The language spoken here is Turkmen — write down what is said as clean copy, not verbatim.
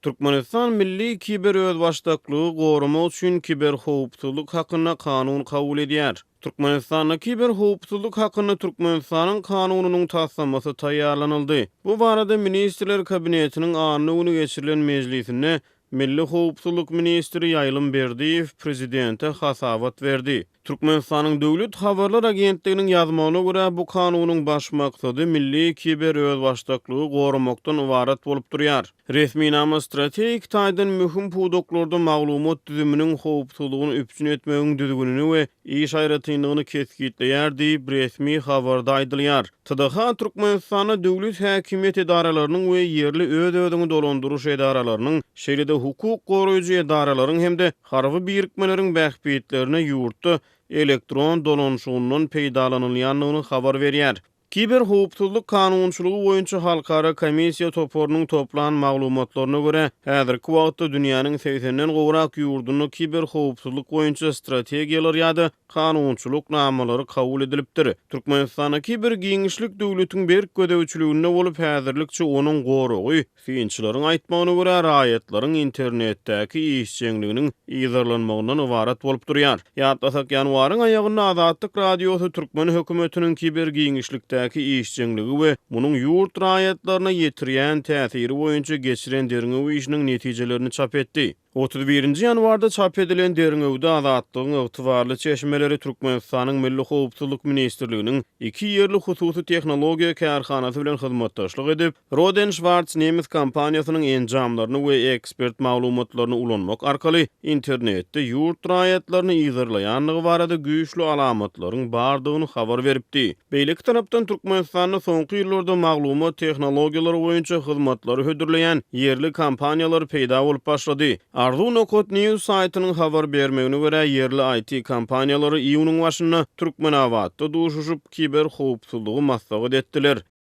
Türkmenistan Milli Kiber Özbaşdaklygy gorumak üçin kiber howpsuzlyk hakyna kanun kabul edýär. Türkmenistanda kiber howpsuzlyk hakyna Türkmenistanyň kanunynyň taslamasy taýýarlanyldy. Bu barada Ministrler Kabinetiniň anyny güni geçirilen mejlisinde Milli Howpsuzlyk Ministri Ýaýlym Berdiýew prezidente hasabat berdi. Türkmenistanyň Döwlet Habarlar Agentliginiň ýazmagyna görä bu kanunyň baş maksady milli kiber özbaşdaklygy gorumakdan ibaret bolup durýar. Resmi nama strategik taýdan möhüm puwdoklarda maglumat düzüminiň howpsuzlygyny üpçün etmegiň düzgünini we iş aýratynlygyny kesgitleýär diýip resmi habarda aýdylýar. TDH Türkmenistana döwlet häkimiýet edaralarynyň we ýerli öz-özüni dolandyryş edaralarynyň, şeýle-de hukuk goraýjy edaralaryň hemde harby birikmeleriň bähbitlerine ýurtda elektron dolanşygynyň peýdalanylýanlygyny habar berýär. Kiber howpsuzlyk kanunçylygy boýunça halkara komissiýa toporunyň toplan maglumatlaryna görä, häzirki wagtda dünýäniň 80den gowrak ýurduny kiber howpsuzlyk boýunça strategiýalar ýa-da kanunçylyk namalary kabul edilipdir. Türkmenistana kiber giňişlik döwletiň berk gödäwçiliginde bolup häzirlikçe onuň goragy, fiýinçilaryň aýtmagyna görä raýatlaryň internetdäki işçiliginiň ýazarlanmagynyň ibaret bolup durýar. Ýatlasak ýanwaryň aýagyna Azatlyk Radiosu Türkmen hökümetiniň kiber giňişlik işçiligi we munyň ýurt raýatlaryna ýetirýän täsiri boýunça geçiren derňew işiniň netijelerini çap etdi. 31-nji ýanwarda çap edilen derňewde Azatlygyň ygtybarly çeşmeleri Türkmenistanyň Milli Howpsuzlyk Ministrliginiň iki ýerli hususy tehnologiýa kärhanasy bilen hyzmatdaşlyk edip, Roden Schwarz nemis kompaniýasynyň enjamlaryny we ekspert maglumatlaryny ulanmak arkaly internetde ýurt raýatlaryny ýazarlaýanlygy barada güýçli alamatlaryň bardygyny habar beripdi. Beýleki tarapdan Türkmenistanyň soňky ýyllarda maglumat tehnologiýalary boýunça hyzmatlary hödürleýän ýerli kompaniýalar peýda bolup başlady. Ardu.net News saytynyň habar bermegine görä ýerli IT kompaniýalary iýunyň başyna Türkmenabatda duşuşyp kiber howpsuzlygy maslahat etdiler.